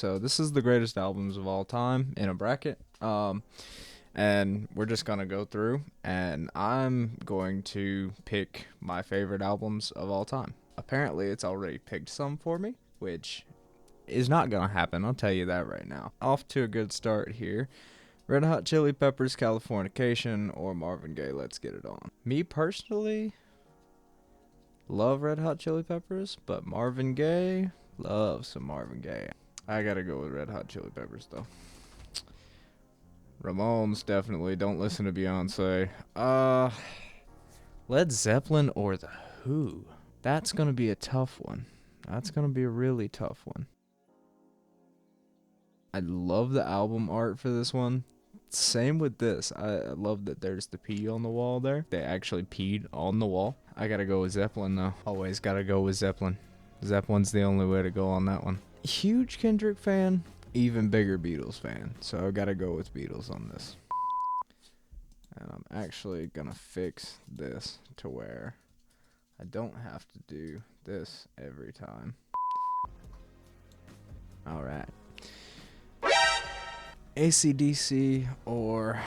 So this is the greatest albums of all time in a bracket. And we're just gonna go through, and I'm going to pick my favorite albums of all time. Apparently, it's already picked some for me, which is not gonna happen. I'll tell you that right now. Off to a good start here. Red Hot Chili Peppers, Californication, or Marvin Gaye, Let's Get It On. Me personally, love Red Hot Chili Peppers, but Marvin Gaye, love some Marvin Gaye. I gotta go with Red Hot Chili Peppers though. Ramones, definitely. Don't listen to Beyonce. Led Zeppelin or The Who? That's gonna be a tough one. That's gonna be a really tough one. I love the album art for this one. Same with this. I love that there's the pee on the wall there. They actually peed on the wall. I gotta go with Zeppelin though. Always gotta go with Zeppelin. Zeppelin's the only way to go on that one. Huge Kendrick fan, even bigger Beatles fan. So I gotta go with Beatles on this. And I'm actually gonna fix this to where I don't have to do this every time. Alright. AC/DC or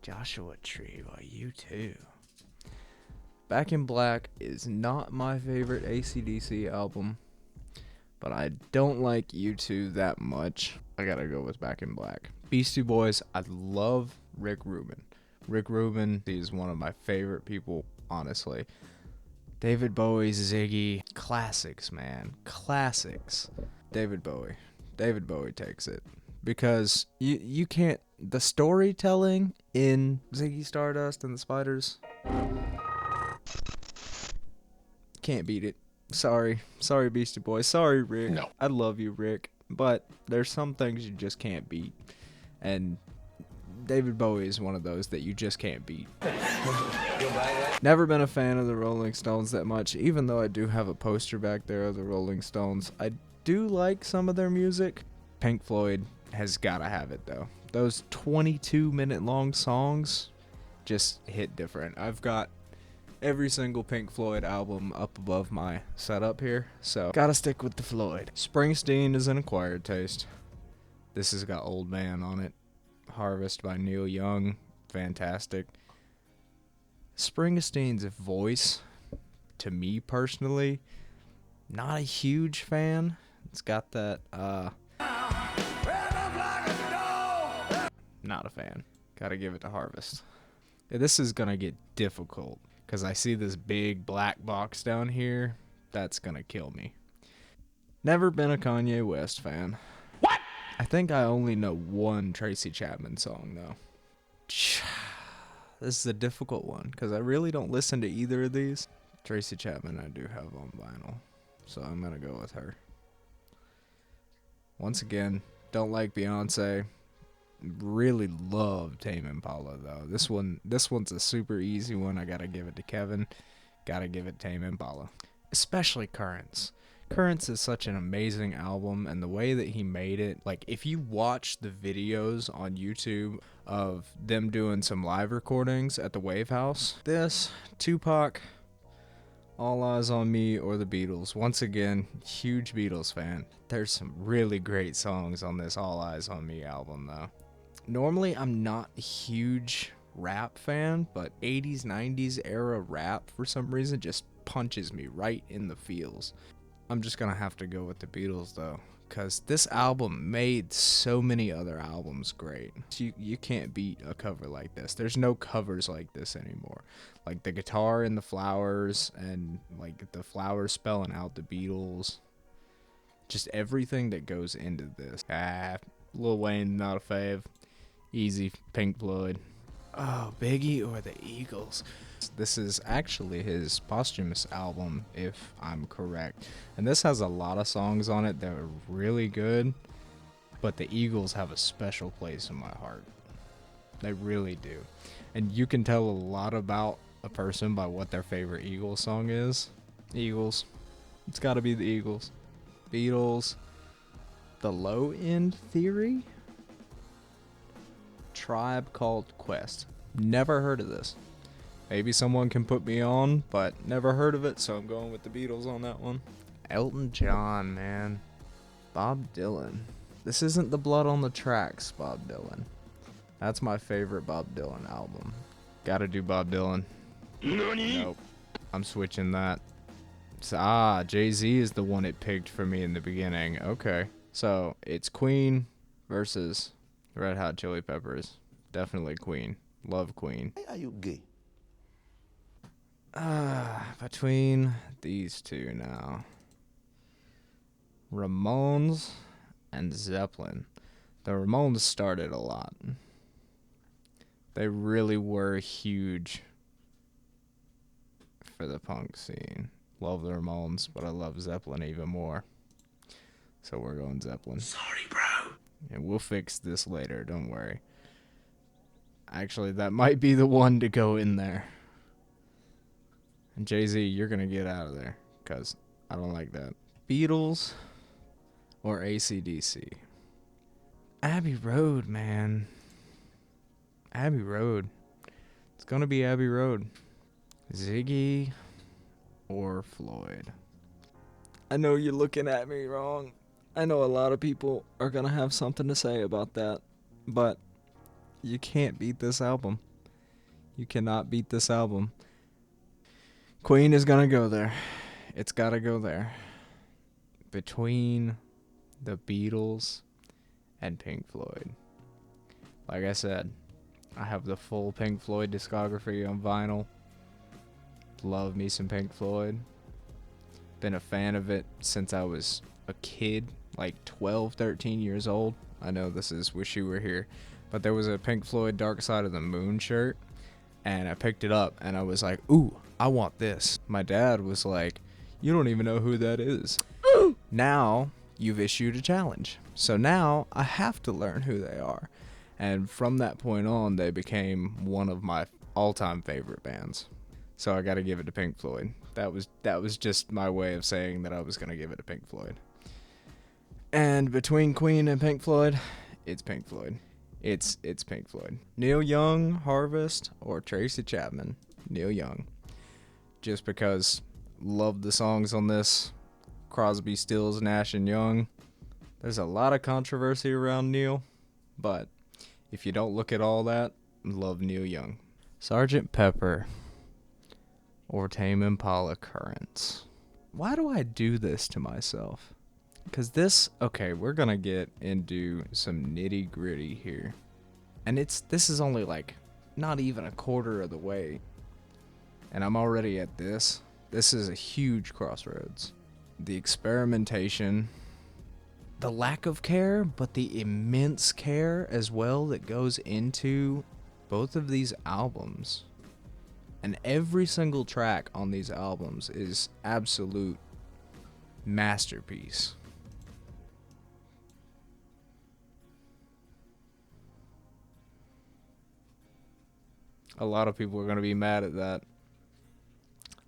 Joshua Tree by U2. Back in Black is not my favorite AC/DC album, but I don't like U2 that much. I gotta go with Back in Black. Beastie Boys, I love Rick Rubin. Rick Rubin is one of my favorite people, honestly. David Bowie, Ziggy, classics, man. Classics. David Bowie. David Bowie takes it. Because you can't... The storytelling in Ziggy Stardust and the Spiders... Can't beat it. Sorry Beastie Boys. Sorry, Rick. No. I love you, Rick. But there's some things you just can't beat. And David Bowie is one of those that you just can't beat. Never been a fan of the Rolling Stones that much, even though I do have a poster back there of the Rolling Stones. I do like some of their music. Pink Floyd has gotta have it though. Those 22-minute long songs just hit different. I've got every single Pink Floyd album up above my setup here, so gotta stick with the Floyd. Springsteen is an acquired taste. This has got Old Man on it. Harvest by Neil Young, fantastic. Springsteen's voice, to me personally, not a huge fan. It's got that, not a fan. Gotta give it to Harvest. Yeah, this is gonna get difficult, because I see this big black box down here. That's gonna kill me. Never been a Kanye West fan. What? I think I only know one Tracy Chapman song, though. This is a difficult one, because I really don't listen to either of these. Tracy Chapman I do have on vinyl, so I'm gonna go with her. Once again, don't like Beyonce. Really love Tame Impala though. This one's a super easy one. I gotta give it to Kevin. Gotta give it Tame Impala. Especially Currents. Currents is such an amazing album, and the way that he made it, like if you watch the videos on YouTube of them doing some live recordings at the Wave House, this, Tupac, All Eyes on Me, or the Beatles. Once again, huge Beatles fan. There's some really great songs on this All Eyes on Me album though. Normally, I'm not a huge rap fan, but 80s, 90s era rap, for some reason, just punches me right in the feels. I'm just gonna have to go with the Beatles, though, because this album made so many other albums great. You can't beat a cover like this. There's no covers like this anymore. Like the guitar and the flowers, and like the flowers spelling out the Beatles. Just everything that goes into this. Lil Wayne, not a fave. Easy, Pink Floyd. Oh, Biggie or the Eagles. This is actually his posthumous album, if I'm correct. And this has a lot of songs on it that are really good, but the Eagles have a special place in my heart. They really do. And you can tell a lot about a person by what their favorite Eagles song is. Eagles. It's gotta be the Eagles. Beatles. The Low End Theory? Tribe Called Quest. Never heard of this. Maybe someone can put me on, but never heard of it, so I'm going with the Beatles on that one. Elton John, man. Bob Dylan. This isn't the Blood on the Tracks Bob Dylan. That's my favorite Bob Dylan album. Gotta do Bob Dylan. Nope. I'm switching that. Jay-Z is the one it picked for me in the beginning. Okay. So, it's Queen versus Red Hot Chili Peppers. Definitely Queen. Love Queen. Why are you gay? Between these two now. Ramones and Zeppelin. The Ramones started a lot. They really were huge for the punk scene. Love the Ramones, but I love Zeppelin even more. So we're going Zeppelin. Sorry, bro. And we'll fix this later, don't worry. Actually, that might be the one to go in there. And Jay-Z, you're going to get out of there, because I don't like that. Beatles or AC/DC? Abbey Road, man. Abbey Road. It's going to be Abbey Road. Ziggy or Floyd? I know you're looking at me wrong. I know a lot of people are going to have something to say about that, but you can't beat this album. You cannot beat this album. Queen is going to go there. It's got to go there. Between the Beatles and Pink Floyd. Like I said, I have the full Pink Floyd discography on vinyl. Love me some Pink Floyd. Been a fan of it since I was a kid, like 12, 13 years old. I know this is Wish You Were Here, but there was a Pink Floyd Dark Side of the Moon shirt, and I picked it up, and I was like, ooh, I want this. My dad was like, you don't even know who that is. Now, you've issued a challenge. So now, I have to learn who they are. And from that point on, they became one of my all-time favorite bands. So I gotta give it to Pink Floyd. That was just my way of saying that I was gonna give it to Pink Floyd. And between Queen and Pink Floyd, it's Pink Floyd. It's Pink Floyd. Neil Young, Harvest, or Tracy Chapman. Neil Young. Just because love the songs on this. Crosby, Stills, Nash, and Young. There's a lot of controversy around Neil, but if you don't look at all that, love Neil Young. Sgt. Pepper or Tame Impala Currents. Why do I do this to myself? Because okay, we're going to get into some nitty gritty here. And this is only like not even a quarter of the way. And I'm already at this. This is a huge crossroads. The experimentation, the lack of care, but the immense care as well that goes into both of these albums. And every single track on these albums is absolute masterpiece. A lot of people are going to be mad at that.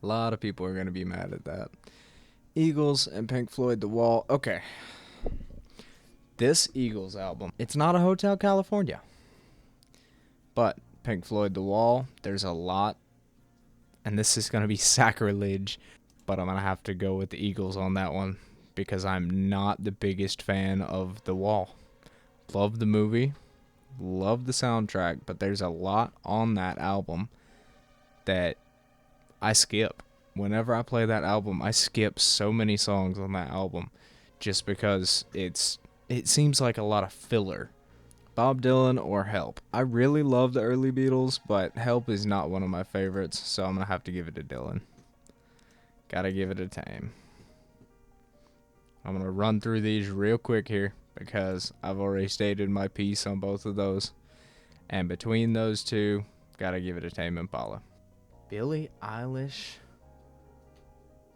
A lot of people are going to be mad at that. Eagles and Pink Floyd, The Wall. Okay. This Eagles album, it's not a Hotel California. But Pink Floyd, The Wall, there's a lot. And this is going to be sacrilege. But I'm going to have to go with the Eagles on that one. Because I'm not the biggest fan of The Wall. Love the movie. Love the soundtrack. But there's a lot on that album that I skip. Whenever I play that album, I skip so many songs on that album just because it seems like a lot of filler. Bob Dylan or Help. I really love the early Beatles, but Help is not one of my favorites, so I'm going to have to give it to Dylan. Gotta give it a Tame. I'm going to run through these real quick here because I've already stated my piece on both of those. And between those two, gotta give it a Tame Impala. Billie Eilish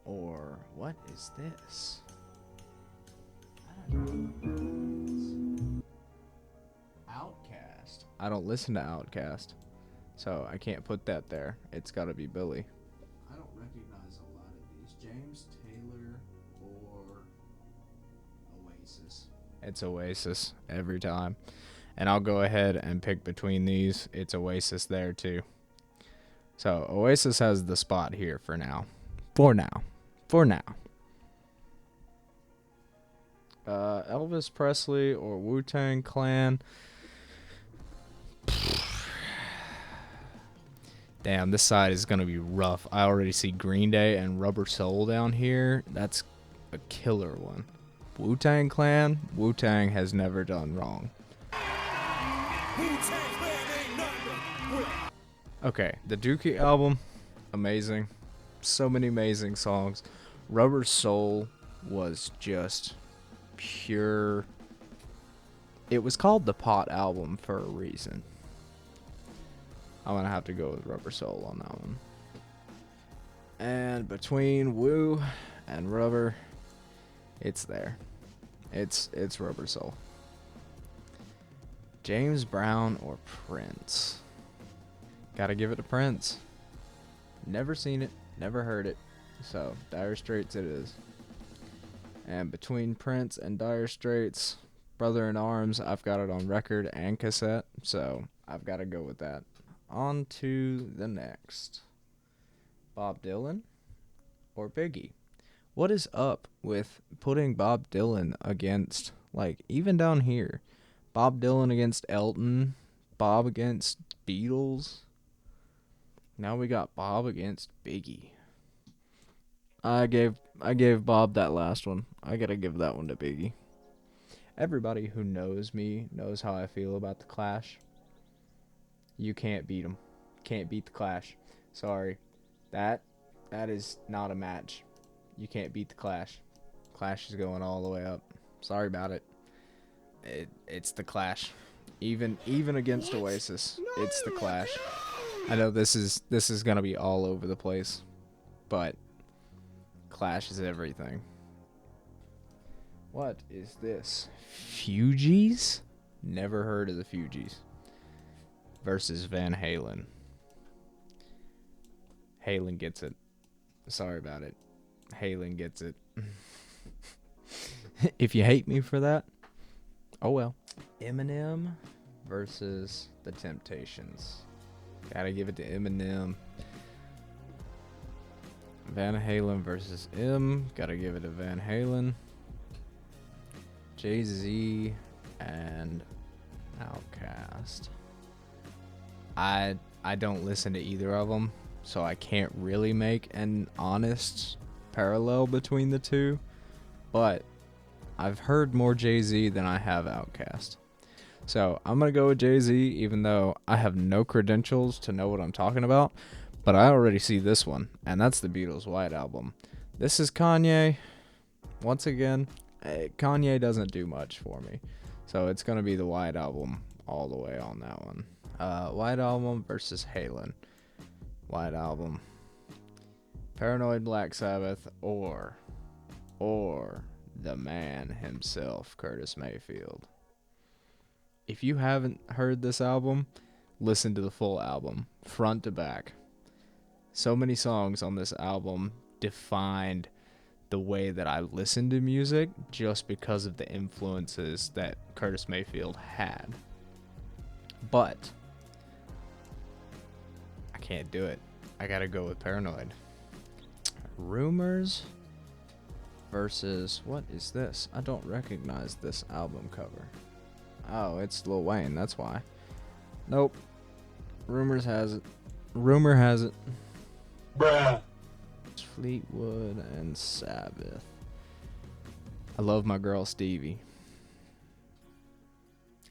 or what is this? I don't know. Outkast. I don't listen to Outkast, so I can't put that there. It's gotta be Billie. I don't recognize a lot of these. James Taylor or Oasis. It's Oasis every time. And I'll go ahead and pick between these. It's Oasis there too. So Oasis has the spot here for now. For now. Elvis Presley or Wu-Tang Clan. Damn, this side is gonna be rough. I already see Green Day and Rubber Soul down here. That's a killer one. Wu-Tang Clan. Wu-Tang has never done wrong. Okay, the Dookie album, amazing. So many amazing songs. Rubber Soul was just pure. It was called the Pot album for a reason. I'm gonna have to go with Rubber Soul on that one. And between Wu and Rubber, it's there. It's Rubber Soul. James Brown or Prince? Gotta give it to Prince. Never seen it, never heard it. So, Dire Straits it is. And between Prince and Dire Straits, Brother in Arms, I've got it on record and cassette. So, I've got to go with that. On to the next. Bob Dylan or Biggie? What is up with putting Bob Dylan against, like, even down here? Bob Dylan against Elton, Bob against Beatles. Now we got Bob against Biggie. I gave Bob that last one. I gotta give that one to Biggie. Everybody who knows me knows how I feel about the Clash. You can't beat them. Can't beat the Clash. Sorry. That is not a match. You can't beat the Clash. Clash is going all the way up. Sorry about it. It's the Clash. Even against Oasis, it's the Clash. I know this is gonna be all over the place, but Clash is everything. What is this? Fugees? Never heard of the Fugees. Versus Van Halen. Halen gets it. Sorry about it. Halen gets it. If you hate me for that, oh well. Eminem versus The Temptations. Gotta give it to Eminem. Van Halen versus M. Gotta give it to Van Halen. Jay-Z and Outkast. I don't listen to either of them, so I can't really make an honest parallel between the two. But I've heard more Jay-Z than I have Outkast. So I'm going to go with Jay-Z, even though I have no credentials to know what I'm talking about. But I already see this one, and that's the Beatles' White Album. This is Kanye. Once again, Kanye doesn't do much for me. So it's going to be the White Album all the way on that one. White Album versus Halen. White Album. Paranoid Black Sabbath or the man himself, Curtis Mayfield. If you haven't heard this album, listen to the full album, front to back. So many songs on this album defined the way that I listen to music just because of the influences that Curtis Mayfield had. But I can't do it. I gotta go with Paranoid. Rumors versus, what is this? I don't recognize this album cover. Oh, it's Lil Wayne, that's why. Nope. Rumors has it. Rumor has it. Bruh. Fleetwood and Sabbath. I love my girl Stevie.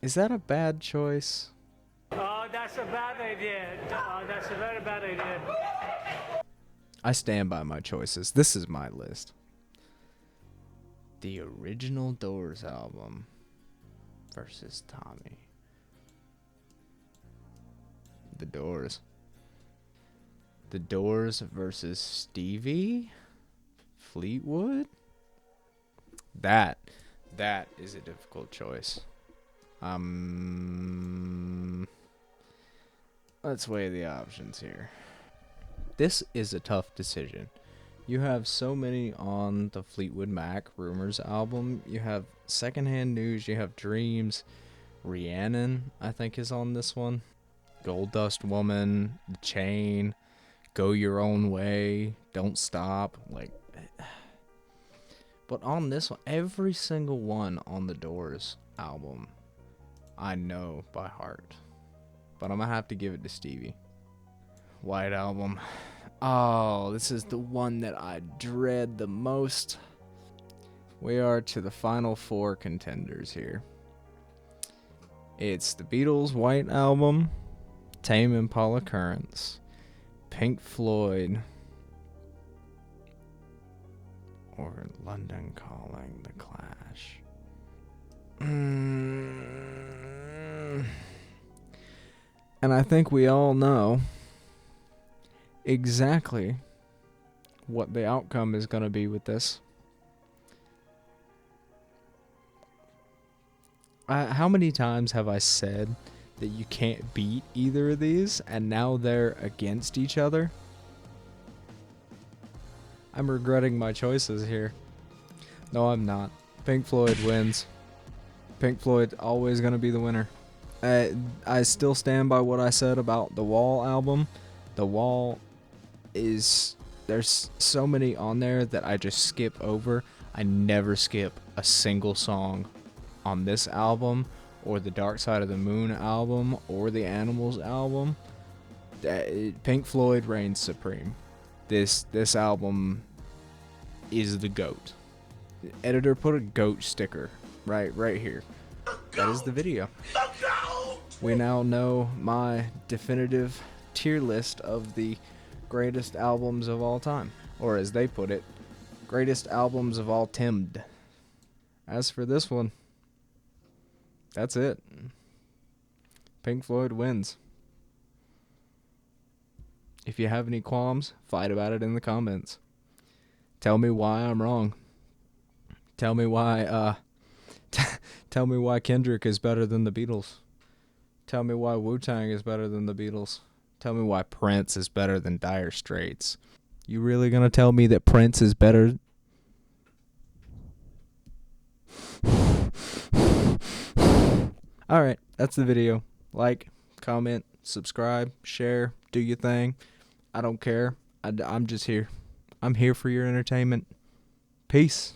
Is that a bad choice? Oh, that's a bad idea. That's a very bad idea. I stand by my choices. This is my list. The original Doors album versus Tommy. The Doors. The Doors versus Stevie? Fleetwood? That is a difficult choice. Let's weigh the options here. This is a tough decision. You have so many on the Fleetwood Mac Rumors album. You have Secondhand News, you have Dreams. Rhiannon, I think, is on this one. Gold Dust Woman, The Chain, Go Your Own Way, Don't Stop. Like, But on this one, every single one on the Doors album, I know by heart. But I'm gonna have to give it to Stevie. White Album. Oh, this is the one that I dread the most. We are to the final 4 contenders here. It's the Beatles' White Album, Tame Impala Currents, Pink Floyd, or London Calling, The Clash. And I think we all know exactly what the outcome is going to be with this. How many times have I said that you can't beat either of these, and now they're against each other? I'm regretting my choices here. No, I'm not. Pink Floyd wins. Pink Floyd always going to be the winner. I still stand by what I said about the Wall album. The Wall is... There's so many on there that I just skip over. I never skip a single song on this album, or the Dark Side of the Moon album, or the Animals album. Pink Floyd reigns supreme. This album is the GOAT. Editor, put a GOAT sticker right here. That is the video. We now know my definitive tier list of the greatest albums of all time, or as they put it, greatest albums of all timmed. As for this one, that's it. Pink Floyd wins. If you have any qualms, fight about it in the comments. Tell me why I'm wrong. Tell me why tell me why Kendrick is better than the Beatles. Tell me why Wu-Tang is better than the Beatles. Tell me why Prince is better than Dire Straits. You really gonna tell me that Prince is better? Alright, that's the video. Like, comment, subscribe, share, do your thing. I don't care. I'm just here. I'm here for your entertainment. Peace.